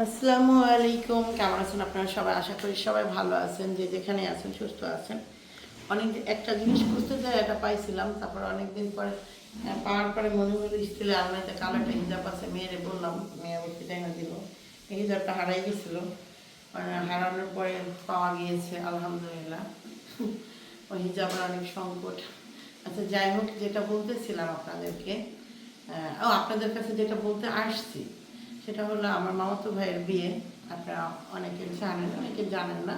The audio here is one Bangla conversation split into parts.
আসসালামু আলাইকুম, কেমন আছেন আপনারা সবাই? আশা করি সবাই ভালো আছেন, যে যেখানে আছেন সুস্থ আছেন। অনেক একটা জিনিস খুঁজতে যাই, এটা পাইছিলাম। তারপর অনেকদিন পরে পাওয়ার পরে মনে হলো স্টিলে আলমারিতে কালো একটা হিজাব আছে, মেয়েরে বললাম, মেয়ে ওকে না দিল। এই হিজাবটা হারাই গেছিলো, হারানোর পরে পাওয়া গিয়েছে আলহামদুলিল্লাহ। ওই হিজাবের অনেক সংকট। আচ্ছা, যাই হোক, যেটা বলতেছিলাম আপনাদেরকে, আপনাদের কাছে যেটা বলতে আসছি, সেটা হলো আমার মামাতো ভাইয়ের বিয়ে। আপনারা অনেকে জানেন, অনেকে জানেন না।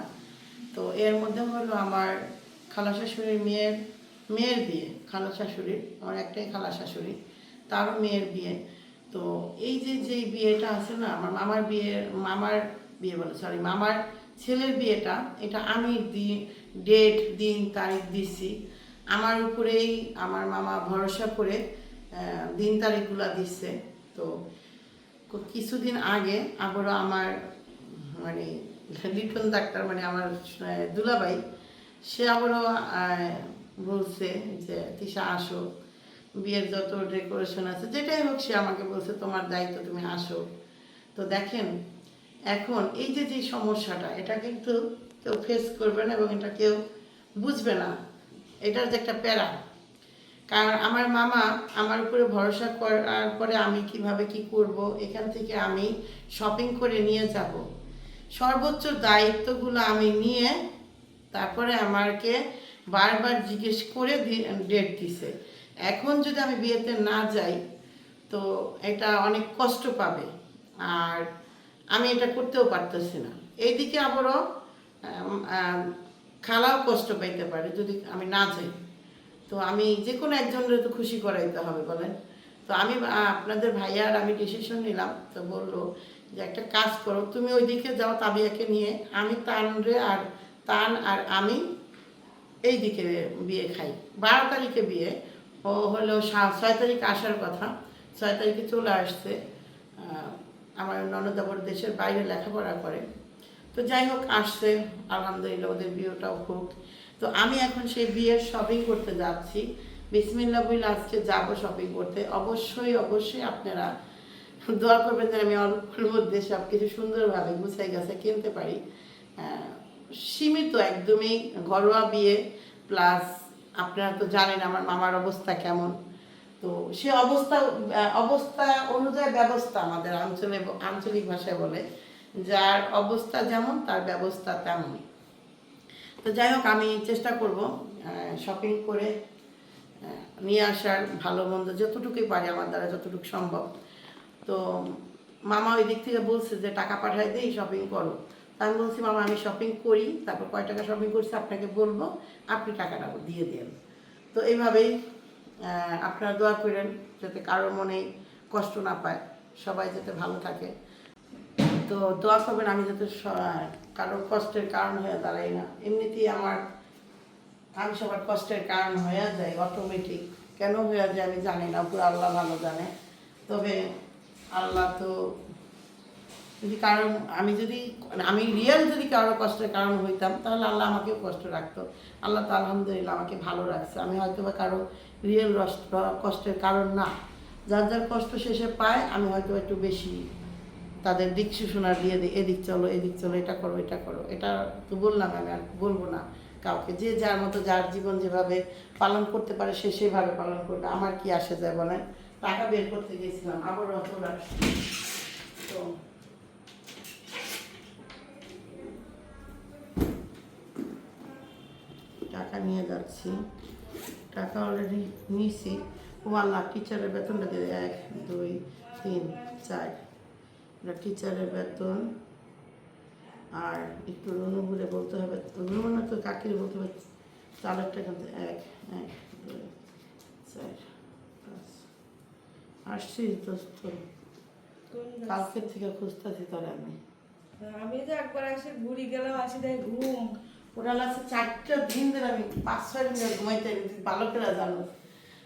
তো এর মধ্যে হলো আমার খালা শাশুড়ির মেয়ের মেয়ের বিয়ে। খালা শাশুড়ির, আমার একটাই খালা শাশুড়ি, তারও মেয়ের বিয়ে। তো এই যে যেই বিয়েটা আছে না, আমার মামার বিয়ে বলে, সরি, মামার ছেলের বিয়েটা, এটা আমি ডেট, দিন, তারিখ দিছি। আমার উপরেই আমার মামা ভরসা করে দিন তারিখগুলো দিচ্ছে। তো কিছুদিন আগে আবারও আমার মানে লিটন ডাক্তার, মানে আমার দুলাভাই, সে আবারও বলছে যে তিশা আসো, বিয়ের যত ডেকোরেশন আছে যেটাই হোক, সে আমাকে বলছে তোমার দায়িত্ব, তুমি আসো। তো দেখেন, এখন এই যে যে সমস্যাটা, এটা কিন্তু কেউ ফেস করবে না এবং এটা কেউ বুঝবে না, এটার যে একটা প্যারা। কারণ আমার মামা আমার উপরে ভরসা করার পরে আমি কিভাবে কি করব, এখান থেকে আমি শপিং করে নিয়ে যাব, সর্বোচ্চ দায়িত্বগুলো আমি নিয়ে, তারপরে আমাকে বারবার জিজ্ঞেস করে ডেট দিছে। এখন যদি আমি বিয়েতে না যাই, তো এটা অনেক কষ্ট পাবে, আর আমি এটা করতেও পারতেছি না। এইদিকে আবারও খালাও কষ্ট পাইতে পারে যদি আমি না যাই। তো আমি যে কোনো একজনের তো খুশি করাইতে হবে, বলেন। তো আমি আপনাদের ভাইয়ার আমি ডিসিশন নিলাম, তো বললো যে একটা কাজ করো, তুমি ওই দিকে যাও তাবিয়াকে নিয়ে, আমি তান আর আমি এই দিকে বিয়ে খাই। 12 তারিখে বিয়ে, ও হলো 6 তারিখ আসার কথা, 6 তারিখে চলে আসছে। আমার ননদাবর দেশের বাইরে লেখাপড়া করে। তো যাই হোক, আসছে, আলহামদুলিল্লাহ, ওদের বিয়েটাও হোক। তো আমি এখন সেই বিয়ের শপিং করতে যাচ্ছি। বিসমিল্লাহ বলে আজকে যাবো শপিং করতে। অবশ্যই অবশ্যই আপনারা দোয়া করবেন যে আমি অল্পের মধ্যে সব কিছু সুন্দরভাবে গুছাই গাছে কিনতে পারি। সীমিত একদমই ঘরোয়া বিয়ে, প্লাস আপনারা তো জানেন আমার মামার অবস্থা কেমন। তো সে অবস্থা অনুযায়ী ব্যবস্থা, আমাদের আঞ্চলিক ভাষায় বলে, যার অবস্থা যেমন তার ব্যবস্থা তেমন। তো যাই হোক, আমি চেষ্টা করব শপিং করে নিয়ে আসার, ভালো মন্দ যতটুকুই পারি আমার দ্বারা, যতটুকু সম্ভব। তো মামা ওই দিক থেকে বলছে যে টাকা পাঠাই দিই, শপিং করো। তা আমি বলছি, মামা আমি শপিং করি, তারপর কয় টাকা শপিং করছি আপনাকে বলবো, আপনি টাকাটা দিয়ে দেন। তো এইভাবেই আপনারা দোয়া করেন যাতে কারোর মনে কষ্ট না পায়, সবাই যাতে ভালো থাকে। তো দোয়া করবেন আমি যাতে কারোর কষ্টের কারণ হয়ে দাঁড়াই না। এমনিতেই আমি সবার কষ্টের কারণ হয়ে যাই অটোমেটিক। কেন হয়ে যায় আমি জানি না, পুরো আল্লাহ ভালো জানে। তবে আল্লাহ তো যদি আমি রিয়েল যদি কারোর কষ্টের কারণ হইতাম, তাহলে আল্লাহ আমাকেও কষ্ট রাখতো। আল্লাহ তো আলহামদুলিল্লাহ আমাকে ভালো রাখছে। আমি হয়তো বা কারো রিয়েল কষ্টের কারণ না। যার যার কষ্ট শেষে পায়, আমি হয়তো একটু বেশি তাদের দিক সুশোনা দিয়ে দিই, এদিক চলো, এটা করো, এটা করো। এটা তো বললাম, আমি আর বলবো না কাউকে। যে যার মতো, যার জীবন যেভাবে পালন করতে পারে সে সেভাবে পালন করবে, আমার কি আসে যায় বলেন। টাকা বের করতে গেছিলাম, আবারও চলে আসছি। তো টাকা নিয়ে যাচ্ছি, টাকা অলরেডি নিয়েছি। ও আল্লাহ, টিচারের বেতনটা দিয়ে 1 2 3 4, এটা টিচারের বেতন। আর একটু রুনু বলে বলতে হবে, রুনু না তো কাকির বলতে হবে, চালের টাকা 1 1 2 4 5। আসছি দোস্ত, কালকের থেকে খুঁজতেছি তোর আমি তো একবার এসে ঘুরি গেলাম, আসি দেয় ঘুম। ওরা লাগছে 4টা দিন ধরে আমি 5-6 দিন ধরে ঘুমাইতে ভালো করে জানো,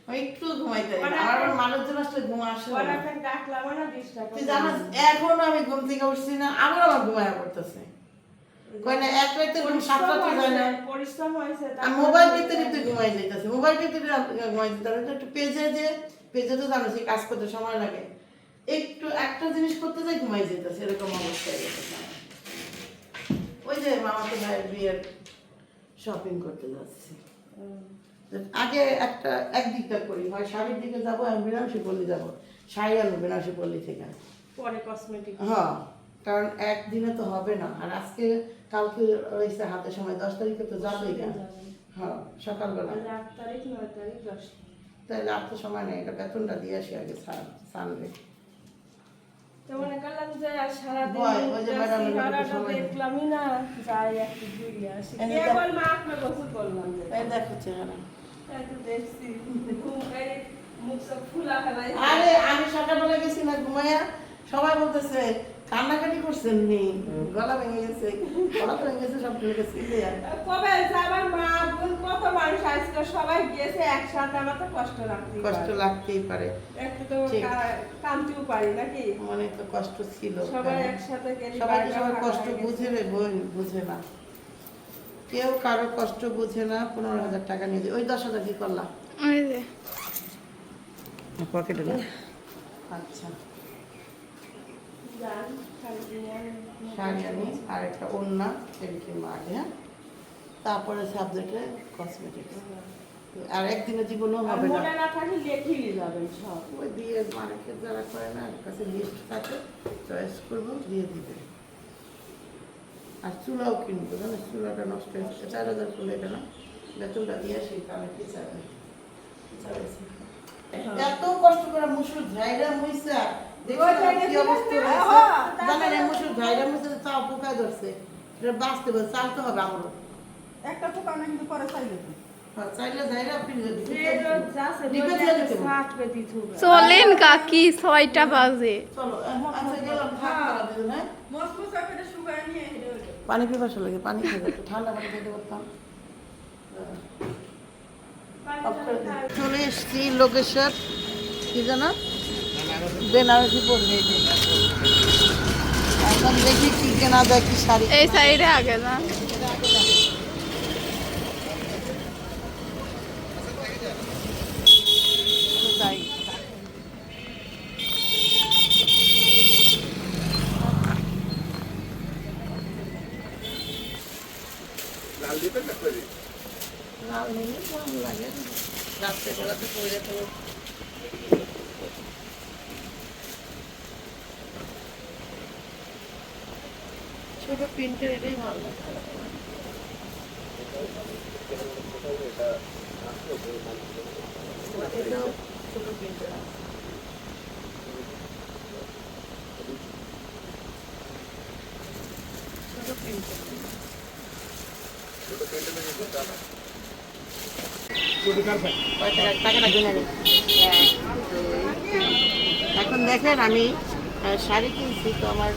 আমি একটু ঘুমাইতে আমার মানুষজন আসলে ঘুম আসে তুই জানাস। এখনো আমি ঘুম থেকে উঠছি না, আবার আমার ঘুমায়া পড়তেছে। কয় না, এক রাতে ঘুম 7 রাতে যায় না, পরিশ্রম হয়েছে। আমি মোবাইল ভিতরে তুই ঘুমাই যাইতেছে, মোবাইল ভিতরে ঘুমাই যেতে একটু পেজে তো জানো সেই কাজ করতে সময় লাগে, একটু একটা জিনিস করতে যাই ঘুমাই যেতেছে, এরকম অবস্থা। যে মামাতো ভাইয়ের বিয়ের শপিং করতে যাচ্ছি। আগে একদিকটা করি, হয় শাড়ির দিকে যাবো, আমি বেনারসি পল্লী যাবো, শাড়ি আনবো বেনারসি পল্লী থেকে। পরে কসমেটিক। হ্যাঁ, কারণ একদিনে তো হবে না। আর আজকে কালকে রয়েছে হাতে সময়, 10 তারিখে তো যাবেই না। হ্যাঁ, সকালবেলা 8 তারিখ 9 তারিখ 10 তাহলে আর তো সময় নেই, এটা বেতনটা দিয়ে আসি আগে সানডে। তো মনে করলাম যে আর সারাদিন ওই যে ম্যাডামের সারাটা সময় দেখলামই না, যাই একটু ঘুরে আসি। এই যে কেবল মা আপনার গোসল করলাম যে। এই দেখো চেহারা। এই তো দেখছি ঘুম এই মুখ সব ফুলা ফেলাই। আরে আমি সকালবেলা গেছি না ঘুমাইয়া, সবাই বলতেছে কান্নাকাটি করছেন নি, গলা ভেঙে গেছে, গলা ভেঙে গেছে, সব ভেঙে গেছে। কবে আমার মা বোন কত মানুষ আজকে সবাই গিয়েছে একসাথে, আমার তো কষ্ট লাগছে। কষ্ট লাগতেই পারে, একটু তো ঠিক। কামতেও পারি নাকি, মনে তো কষ্ট ছিল। সবাই একসাথে গেলে সবাই তো বারবার সবার ভালো কষ্ট লাগে। বুঝে রে বোন, বুঝে না কেউ, কারো কষ্ট বুঝে না। 15,000 টাকা নিয়ে ওই 10,000 কি করলাম ওই যে পকেটে না। আচ্ছা, যান, শাড়ি কিনে আনি। শাড়ি আনি আর একটা ওড়না এদিকে মাগে, হ্যাঁ, তারপরে সাবজেক্টে কসমেটিক্স। আর একদিনে জীবনেও আর হবে না। মনে না থাকলে লিখেই যাবেন সব। ওই বিয়ে মার্কেট যারা করে না, ওর কাছে লিস্ট থাকে, চয়েস করবো, দিয়ে দিবে। আর চুলাও কিনবো, জানো চুলাটা নষ্ট হয়েছে, 4,000 চুলা, এটা না বেতনটা দিয়ে আসি, তাহলে কি চাবে। এত কষ্ট করে মুসুর ঝাইরা মুইসা, দেখো কি অবস্থা হয়েছে। জানেন এই মুসুর ঝাইরা মুইসা তাও পোকায় ধরছে, এটা বাঁচতে হবে, চালতে হবে আমারও। একটা পোকা না কিন্তু পরে চাইলে তো। হ্যাঁ, চাইলে ঝাইরা ফ্রিজে যে রোজ যাচ্ছে, ডিপে রোজ দিয়ে একটা দিতে হবে। শাক পেতে থুবে। চলেন কাকি 6টা বাজে। চলো আচ্ছা গেলাম, থাক তারা দুজন, হ্যাঁ। মসমস করে শুকায় নিয়ে হেঁটে ওঠে। পানি পিপাসা লাগে, পানি খেতে, একটু ঠান্ডা পানি খেতে পারতাম। চলে এসছি লোকেশন, কি জানো বেনারসি পড়বে। এখন দেখি কি কেনা যায়, কি শাড়ি এই সাইডে আগে না, তাই। লাল নিলে ভালো লাগে, রাত্রেবেলাতে পরে তো। ছোট প্রিন্টের এটাই ভালো লাগে। এটাও ছোট প্রিন্টের আছে। ছোট প্রিন্টের টাকাটা গুনে নিই। এখন দেখেন আমি শাড়ি কিনছি, তো আমার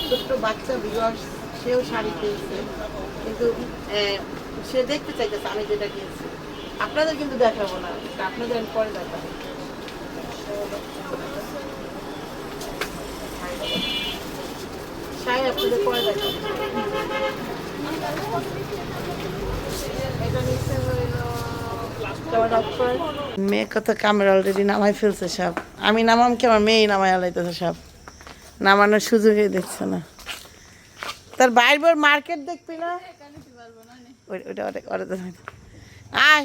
ছোট্ট বাচ্চা বিগস সেও শাড়ি কিনছে, কিন্তু সে দেখতে চাইতেছে আমি যেটা কিনছি। আপনাদের কিন্তু দেখাবো না, আপনাদের আমি পরে দেখাবো। শাড়ি আপনাদের পরে দেখাবো। এটা নিচে হইলো মেয়ে কত ক্যামেরা অলরেডি নামাই ফেলছে সব। আমি নামাম কি, আমার মেয়েই নামাই আলাইতেছে সব, নামানোর সুযোগই দেখছে না। তার বাইর মার্কেট দেখবি না, ওইটা ওটা আয়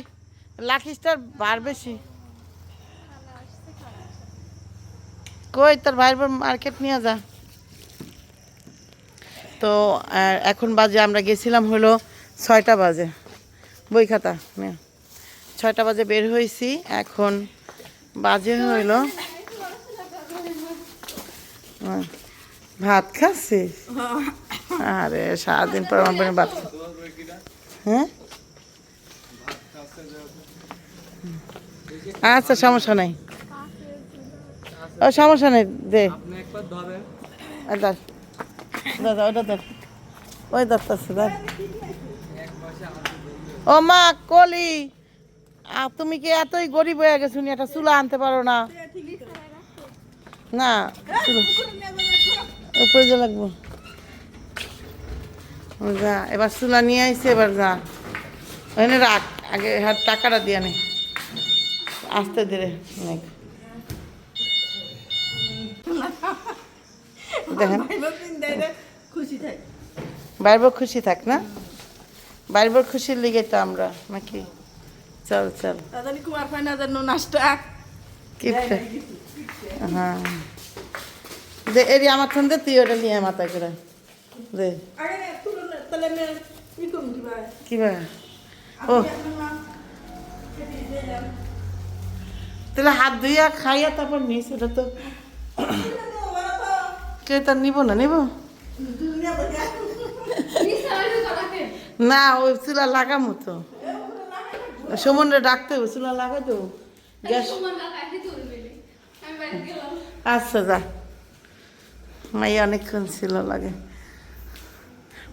লাকি স্টার বার বেশি কই, তার বাইর মার্কেট নিয়ে যা। তো এখন বাজে, আমরা গেছিলাম হলো 6টা বাজে, বই খাতা 6টা বাজে বের হয়েছি, এখন বাজে হইল। ভাত খাচ্ছিস? আরে সারাদিন পর আমার বোনের ভাত খা- হ্যাঁ আচ্ছা সমস্যা নাই, ও সমস্যা নেই, দে দাদা ওটা ধর, ওই ধরতেছে ধর। ও মা কলি, তুমি কি এতই গরিব হয়ে গেছো নি, একটা চুলা আনতে পারো না? না উপরে যা লাগবো, যা এবার চুলা নিয়ে আইসে, এবার যা ওখানে রাখ, আগে হাত টাকাটা দিয়ে নে, আস্তে ধীরে অনেক। দেখেন খুশি থাকে। বাইরবো খুশি থাক না, বাইরবো খুশির লিগে তো আমরা নাকি। চল চল তাদের কুমার ফাইনা জন্য নাস্তা কিপটে। হ্যাঁ দে এরি আমার থন দে, তুই ওটা নিয়ে মাথা করে দে। আগে না তুলো না তাহলে আমি ই করুন কি ভাই কি ভাই ও তাহলে হাত ধুইয়া খাইয়া তারপর নিস, ওটা তো কে তার নিব না নিব না, ওই চুলা লাগামো তো, সমুদ্রে ডাকতে হবে, চুলা লাগাই তো গ্যাস। আচ্ছা যা, মাইয়া অনেকক্ষণ ছিল লাগে।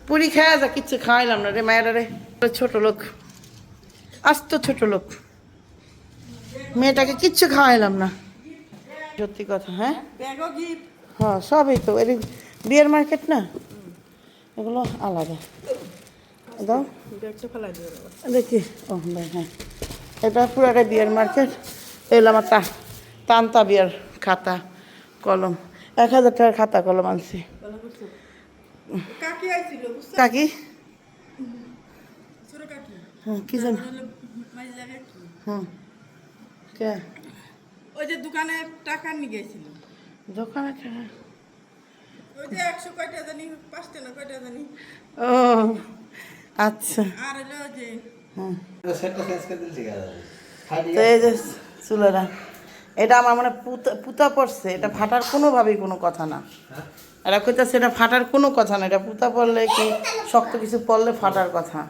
পুরি খাওয়া যা, কিচ্ছু খাওয়াইলাম না রে মায়েরা রে। ছোট লোক, আস্ত ছোট লোক, মেয়েটাকে কিচ্ছু খাওয়াইলাম না, সত্যি কথা। হ্যাঁ ব্যাগও গিফট হ্যাঁ সবই তো, এর বিয়ের মার্কেট না, এগুলো আলাদা। দাও ব্যাগটা ফেলাই দিও দেখি, ও হ্যাঁ এটা পুরাটা বিয়ের মার্কেট। এলো আমার তান্তা বিয়ের খাতা কলম, 1000 টাকার খাতা কলম আনছি। কাকি আইছিল বুঝছো কাকি ছোট কাকি হ্যাঁ কি জানো মাঝে জায়গায় কি হুম কে ওই যে দোকানে টাকা নিয়ে গেছিল, দোকানে টাকা? ওই যে 100 কয়টা জানি 5টা না কয়টা জানি, ও আচ্ছা আর হলো যে হুম। সেটটা চেঞ্জ করে দিলে ঠিক আছে। তো এই যে চুলাটা, এটা আমার মানে পুতা পড়ছে, এটা ফাটার কোনোভাবেই কোনো কথা না। এরা কইতাছে এটা ফাটার কোনো কথা না, এটা পুতা পড়লে কি শক্ত কিছু পড়লে ফাটার কথা।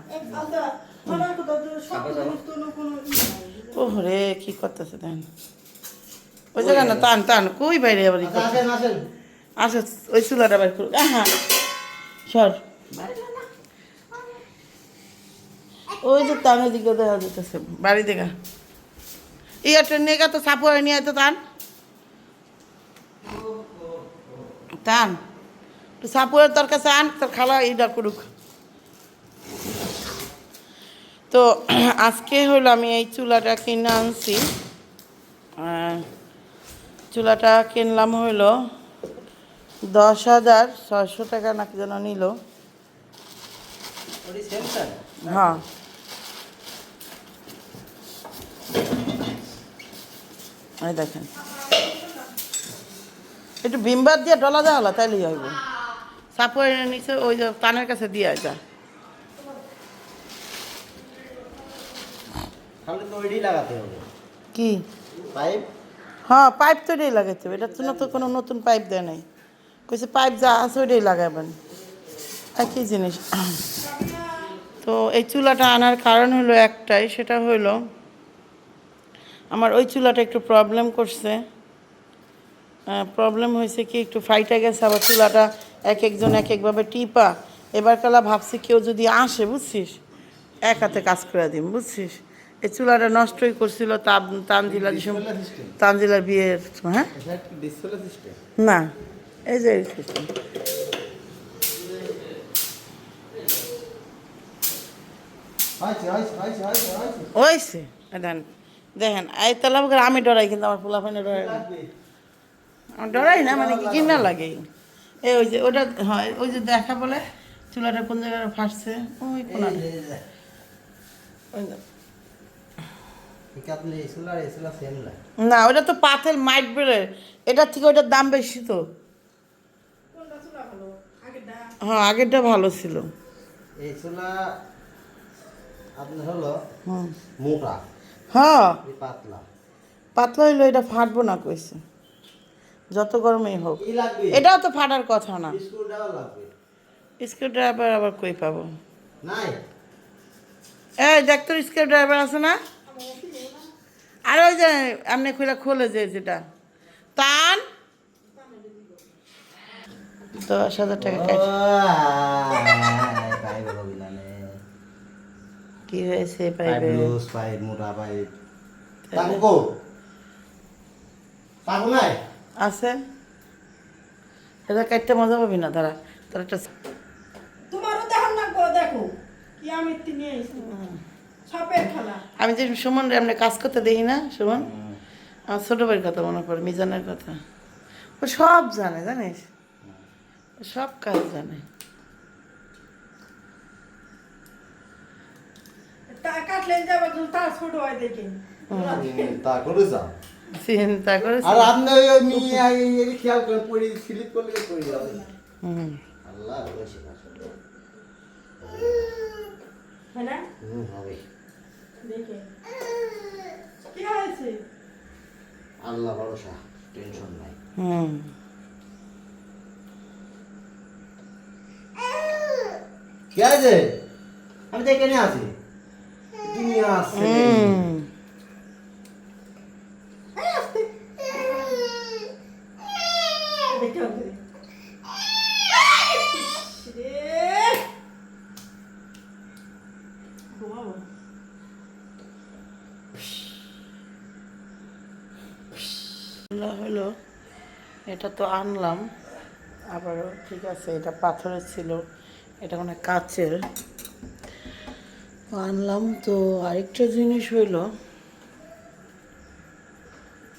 আমার কথা তো সব সমস্ত কোনো ও রে কি করতেছে দেন, ওই জায়গা না টান টান কই বাইরে আবার আসেন আসেন। আসো ওই চুলাটা বাইর করুক। হ্যাঁ সর, ওই যে টানের দিকে দেখা যেতেছে বাড়ি দেখা। ইয়ারটা নেগা তো সাপু নিয়ে তো টান টান, সাপুয়ের তোর কাছে আন, তোর খালা এইটা করুক। তো আজকে হলো আমি এই চুলাটা কিনে আনছি, চুলাটা কিনলাম হইলো 10,600 টাকা নাকি যেন নিল। ওই সেন্টার হ্যাঁ এই দেখেন, একটু ভিমবার দিয়ে ডলা দেওয়া হলো তাইলেই হইব। সাপোর নিচে ওই যে কানের কাছে দিয়ে যা। তাহলে তো ওইটাই লাগাতে হবে কি পাইপ। হ্যাঁ পাইপ তো ওইটাই লাগাইতে হবে, এটা তো কোনো নতুন পাইপ দেয় নাই, কইছে পাইপ যা আছে ওইটাই লাগাবেন, একই জিনিস। তো এই চুলাটা আনার কারণ হলো একটাই, সেটা হলো আমার ওই চুলাটা একটু প্রবলেম করছে। প্রবলেম হয়েছে কি, একটু ফাইটা গেছে, আবার চুলাটা এক একজন এক একভাবে টিপা। এবার কালা ভাবছি কেউ যদি আসে বুঝছিস এক হাতে কাজ করে দিম বুঝছিস। এই চুলাটা নষ্টই করছিল তানজিলার তানজিলার বিয়ের। হ্যাঁ ডিসপ্লে সিস্টেম না এই যে system। ওইছে দেখেন দেখেন এই তেলা আমি ডরাই, কিন্তু আমার পোলা ফাইনে ডরাই না, আমার ডরাই না মানে কি কিনা লাগে। এই ওই যে ওটা হয়, ওই যে দেখা বলে চুলাটা কোন জায়গায় ফাটছে ওই কোনাটা। ওই যে। না ওটা তো পাথেল মাইট বেড়ে, এটার থেকে ওইটার দাম বেশি তো। কোনটা চুলা ভালো আগেরটা হ্যাঁ আগেরটা ভালো ছিল। এই চুলা আপনার হলো হুম মোটা, হ্যাঁ এই পাতলা। পাতলা হইলো এটা ফাটবো না কইছে, যত গরমেই হোক। কি লাগবে? এটাও তো ফাটার কথা না, বিস্কুট দেওয়া লাগবে। স্ক্রু ড্রাইভার আবার কই পাবো? নাই এই দেখ তোর স্ক্রু ড্রাইভার আছে না? আর ওই যে এমনি খুলে খোলে যে যেটা টান 10,000 টাকা cash। পাইপ হবে না নে। কি হয়েছে পাইপ পাইবে? লুজ, পাইপ মোটা, পাইপ টাকু কো টাকু নাই। আছে এটা কাটতে মজা পাবি না, তারা তোর একটা তোমারও দেখান না গো, দেখো কি আমি নিয়ে আইছি সাপের খেলা। আমি যে সুমন রে এমনি কাজ করতে দেখি না, সুমন আমার ছোটো ভাইয়ের কথা মনে পড়ে, মিজানের কথা। ও সব জানে জানিস, ও সব কাজ জানে। কাটলেন যাবে তার ছোট হয় দেখে তা করে যাও চিন্তা করে আর আপনি ওই মেয়ে এই খেয়াল করে পড়ি স্লিপ করলে পড়ে যাবে আল্লাহ বসে আসলে হ্যাঁ না হবে দেখে কি হয়েছে আল্লাহ ভরসা টেনশন নাই কি আছে আমি তো এখানে আছি দুনিয়া আছে দেখে হবে হলো এটা তো আনলাম আবারও ঠিক আছে এটা পাথরের ছিল এটা মানে কাচের তো আনলাম তো আরেকটা জিনিস হইলো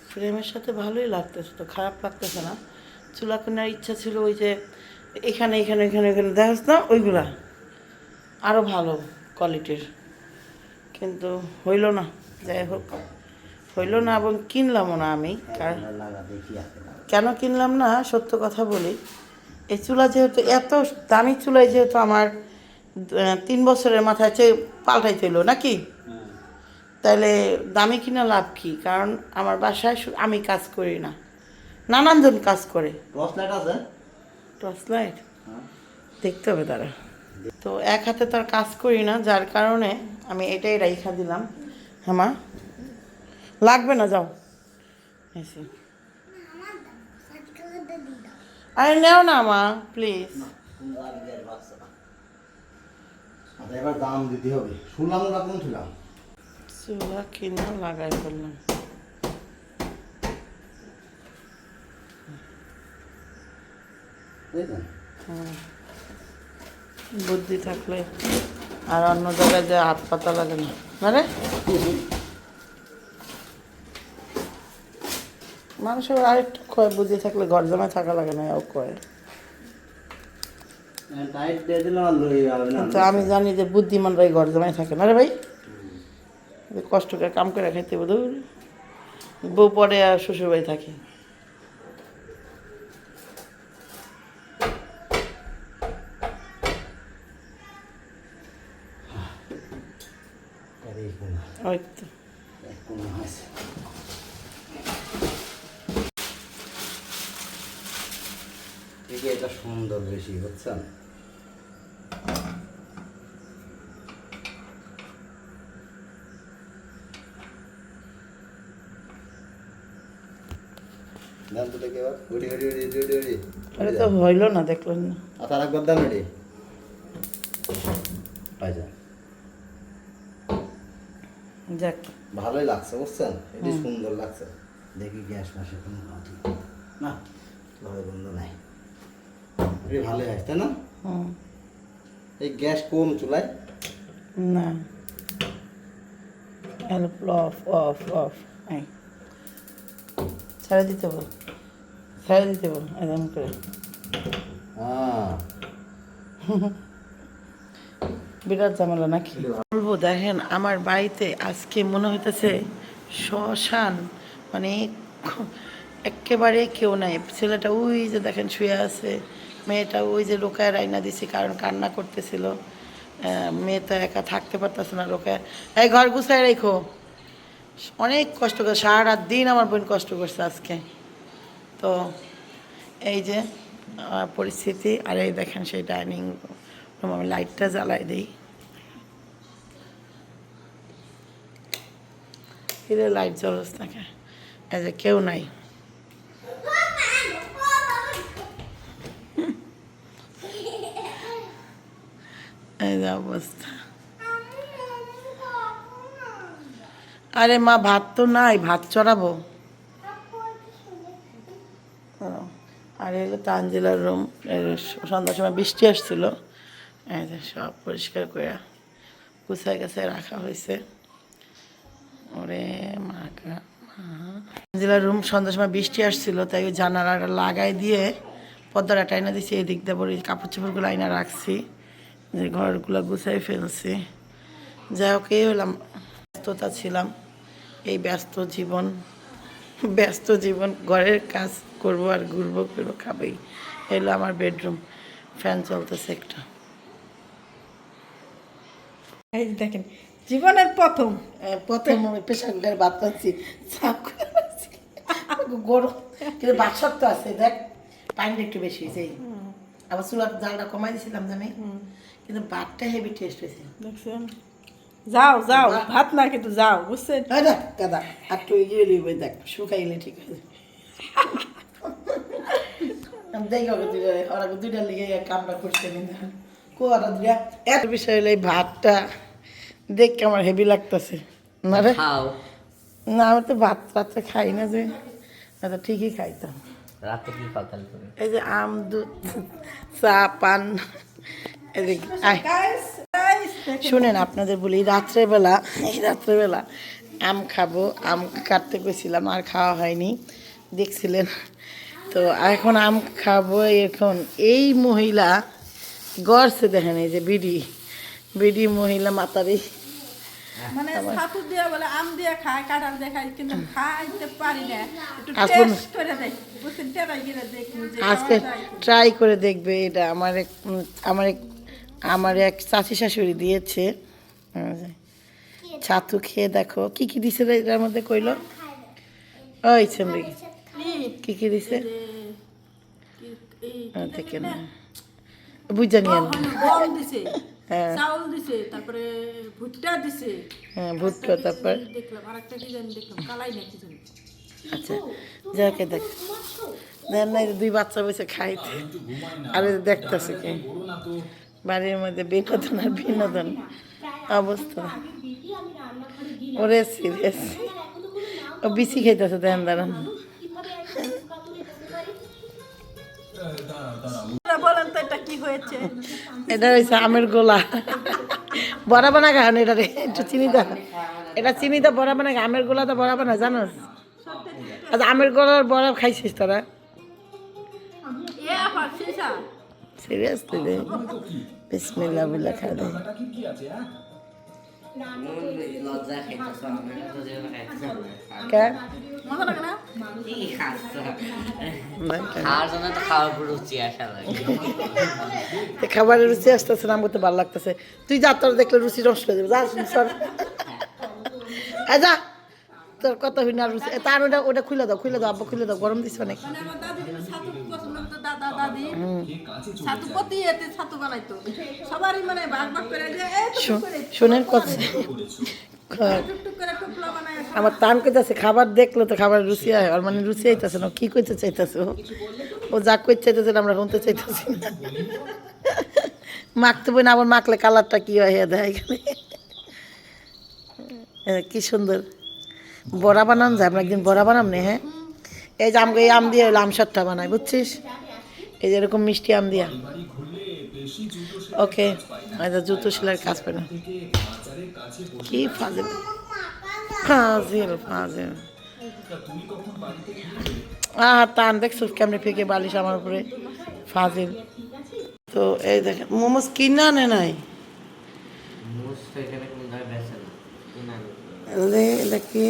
ফ্রেমের সাথে ভালোই লাগতেছে তো খারাপ লাগতেছে না চুলা কেনার ইচ্ছা ছিল ওই যে এখানে এখানে এখানে এখানে দেখাস না ওইগুলা আরও ভালো কোয়ালিটির কিন্তু হইল না যাই হোক হইল না এবং কিনলামও না আমি কারণ লাগা দেখি আছে কেন কিনলাম না সত্য কথা বলি এই চুলা যেহেতু এত দামি চুলায় যেহেতু আমার 3 বছরের মাথায় পাল্টাইতে হইলো নাকি তাহলে দামি কিনা লাভ কি কারণ আমার বাসায় আমি কাজ করি না নানানজন কাজ করে টর্চ লাইট আছে টর্চ লাইট দেখতে হবে তারা তো এক হাতে তো আর কাজ করি না যার কারণে আমি এটাই রাইখা দিলাম হ্যাঁ মা লাগবে না যাও এসে আরে নেও না মা প্লিজ আচ্ছা এবার দাম দিতে হবে শুনলাম ওরা কোন ছিলাম চুলা কিনা লাগাই ফেললাম বুঝলেন বুদ্ধি থাকলে আর অন্য জায়গায় যে হাত পাতা লাগে না মানে মানুষের আরেকটু কয় বুদ্ধি থাকলে ঘর জমা থাকা লাগে না ও কয় টাইট দিয়ে দিলাম আর লই যাবে না তো আমি জানি যে বুদ্ধিমানরাই ঘর জমায় থাকে না রে ভাই কষ্ট করে কাম করে খাইতে বোধ বউ পরে আর শ্বশুর বাড়ি থাকে ওই তো এটা সুন্দর বেশি বুঝছেন দাম তো দেখে এবার উড়ি উড়ি উড়ি উড়ি উড়ি আরে তো হইল না দেখলেন না আর তার একবার দাম এটি আচ্ছা যাক ভালোই লাগছে বুঝছেন এটি সুন্দর লাগছে দেখি গ্যাস মাসে কোনো কথা না ভালো বন্ধ নাই এটি ভালোই হয় তাই না হুম এই গ্যাস কম চুলায় না হেল্প অফ অফ অফ এই ছেড়ে দিতে বল একদম করে বিরাট ঝামেলা নাকি বলবো দেখেন আমার বাড়িতে আজকে মনে হইতেছে শ্মশান মানে একেবারে কেউ নাই ছেলেটা ওই যে দেখেন শুয়ে আছে মেয়েটা ওই যে লোকায় রাইনা দিছি কারণ কান্না করতেছিল মেয়ে তো একা থাকতে পারতেছে না লোকায় এই ঘর গুছাই রেখো অনেক কষ্ট করে সারা দিন আমার বোন কষ্ট করছে আজকে তো এই যে পরিস্থিতি আর এই দেখেন সেই ডাইনিং রুম আমি লাইটটা জ্বালাই দিই ফিরে লাইট জ্বলস থাকে এই যে কেউ নাই এই যে অবস্থা আরে মা ভাত তো নাই ভাত চড়াবো আর এগুলো তানজিলার রুম সন্ধ্যার সময় বৃষ্টি আসছিল এই যে সব পরিষ্কার করে গুছাই গাছায় রাখা হয়েছে ওরে মা তানজিলার রুম সন্ধ্যার সময় বৃষ্টি আসছিল তাই ওই জানালাটা লাগাই দিয়ে পর্দাটা টাইনা দিয়েছি এই দিক দিয়ে পরে কাপড় চোপড়গুলো আইনা রাখছি যে ঘরগুলো গুছাই ফেলছি যাই হোক এই হলাম, ব্যস্ততা ছিলাম, এই ব্যস্ত জীবন, ঘরের কাজ করবো আর ঘুরবো ফিরবো খাবেই। এলো আমার বেডরুম, ফ্যান চলতেছে একটা। এই যে দেখেন জীবনের প্রথম প্রথম আমি প্রেশার কুকারে ভাত পাচ্ছি, চাপ করে পাচ্ছি। গরম কিন্তু ভাত শক্ত আছে, দেখ পানিটা একটু বেশি হয়েছে। আবার চুলার জালটা কমাই দিয়েছিলাম জানি, কিন্তু ভাতটা হেভি টেস্ট হয়েছে। দেখছেন, যাও যাও ভাত না কিন্তু যাও, বুঝছেন? দেখ দাদা আর একটু ইয়ে লিখবে, দেখ শুকাইলে ঠিক আছে। দেখি ওরা দুইটা লিগে কামটা করছে, কিন্তু কোয়ারা দুইটা এত বিষয় হলো এই ভাতটা দেখে আমার হেভি লাগতেছে। না রে না, আমি তো ভাত রাত্রে খাই না, যে না তো ঠিকই খাইতাম। রাতে কি খাও তাহলে তুমি? এই যে আম, দুধ, চা, পান, এদিকে আয়। শুনেন আপনাদের বলি, এই রাত্রেবেলা আম খাবো, আম কাটতে গেছিলাম আর খাওয়া হয়নি, দেখছিলেন তো। এখন আম খাবো। এখন এই মহিলা গড়ছে, দেখেন এই যে বিডি মহিলা মাতারি, মানে ছাতু দিয়ে বলে আম দিয়ে খায়, কাঁঠাল দিয়ে খায়, কিন্তু খাইতে পারি না। একটু আসুন। টেস্ট করে দেখ, বুঝছেন? টেরাই গিয়ে দেখুন যে আজকে খাওয়া যায় কি। ট্রাই করে দেখবে। এটা আমার এক চাচি শাশুড়ি দিয়েছে। ছাতু খেয়ে দেখো কি কি দিছে রে এটার মধ্যে, কইলো ওই ছেমরি কি দিছে দেখেন, বুঝা নিয়েন। গম দিছে, হ্যাঁ চাউল দিছে, তারপরে ভুট্টা দিছে, হ্যাঁ ভুট্টা, তারপর দেখলাম আরেকটা কি জানি দেখলাম, কালাই না কি জানি। আচ্ছা যাকে দেখ দেন না, দুই বাচ্চা বসে খাইতে আর দেখতেছে কি বাড়ির মধ্যে বিনোদন আর বিনোদন অবস্থা। ওরে সিরিয়াস, ও বিসি খাইতেছে, দেন দাঁড়ান। বলেন তো এটা কি হয়েছে? এটা হয়েছে আমের গোলা, বড়া বানা খান। এটা রে একটু চিনি দাও, এটা চিনি দাও, বড়া বানা, আমের গোলা তো বড়া বানা জানোস? আচ্ছা আমের গোলার বড়া খাইছিস তোরা? সিরিয়াসলি রে, বিসমিল্লাহ বলে খা দে। লজ্জা খাইতেছো, আমি তো যেন খাইতেছি। কে মজা লাগে না? কি খাচ্ছ? খাওয়ার জন্য তো খাওয়ার উপর রুচি আসা লাগে। খাবারের রুচি আসতেছে না, আমার তো ভালো লাগতেছে। তুই যা, তোর দেখলে রুচি নষ্ট হয়ে যাবে, যা সর। যা, তোর কথা হই না রুচি। তার ওটা খুলে দাও, আব্বা খুলে দাও, গরম দিস অনেক। মানে আমার দাদি ছাতু পছন্দ করতো, দাদা দাদি ছাতু প্রতি এতে ছাতু বানাইতো, সবারই মানে ভাগ ভাগ করে যে শোনেন কথা, টুকটুক করে টুকলা বানায়। আমার টান কইতাছে, খাবার দেখলে তো খাবার রুচি হয়, আর মানে রুচি আইতাছে না। কি কইতে চাইতেছে ও যা কইতে চাইতেছে আমরা শুনতে চাইতেছি না। মাখতে বই না, আবার মাখলে কালারটা কি হয় দেয় এখানে। কি সুন্দর বড়া বানানো যায়, আমরা একদিন বড়া বানাম নে। হ্যাঁ এই যে এই আম দিয়ে হলো আমসত্তা বানাই, বুঝছিস? এই যে এরকম মিষ্টি আম দিয়া। ওকে জুতো সেলাইয়ের কাজ করে না। কি ফাজিল টান দেখছো কেমনে ফেঁকে বালিশ আমার উপরে, ফাজিল। তো এই দেখেন মোমোস কিনা আনে নাই, এটা কি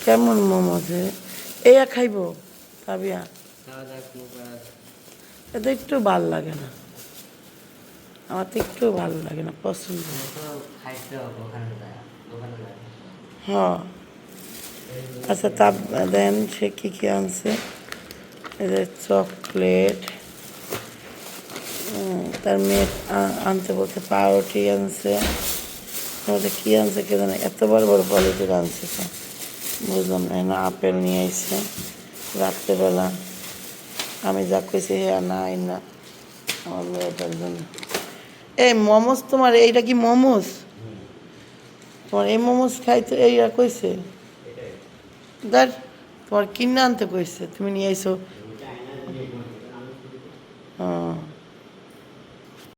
কেমন মোমোস? এয়া খাইব তাবিয়া, এটা একটু ভাল লাগে না, আমার তো একটু ভালো লাগে না, পছন্দ। হ্যাঁ আচ্ছা তা দেন, সে কি আনছে? এদের চকলেট, তার মেয়ে আনতে বলছে পাউরুটি আনছে, ওদের কী আনছে কে জানে, এত বড় বড় পলিথিন আনছে তো বুঝলাম না। আপেল নিয়ে আসছে রাত্রেবেলা, আমি যা কইছি হ্যাঁ না আমার মেয়েটার জন্য। এই মোমোস, তোমার এইটা কি মোমোস? তোমার এই মোমোস খাইতে এইটা কইছে? তোমার কিনে আনতে কইছে, তুমি নিয়ে আইসো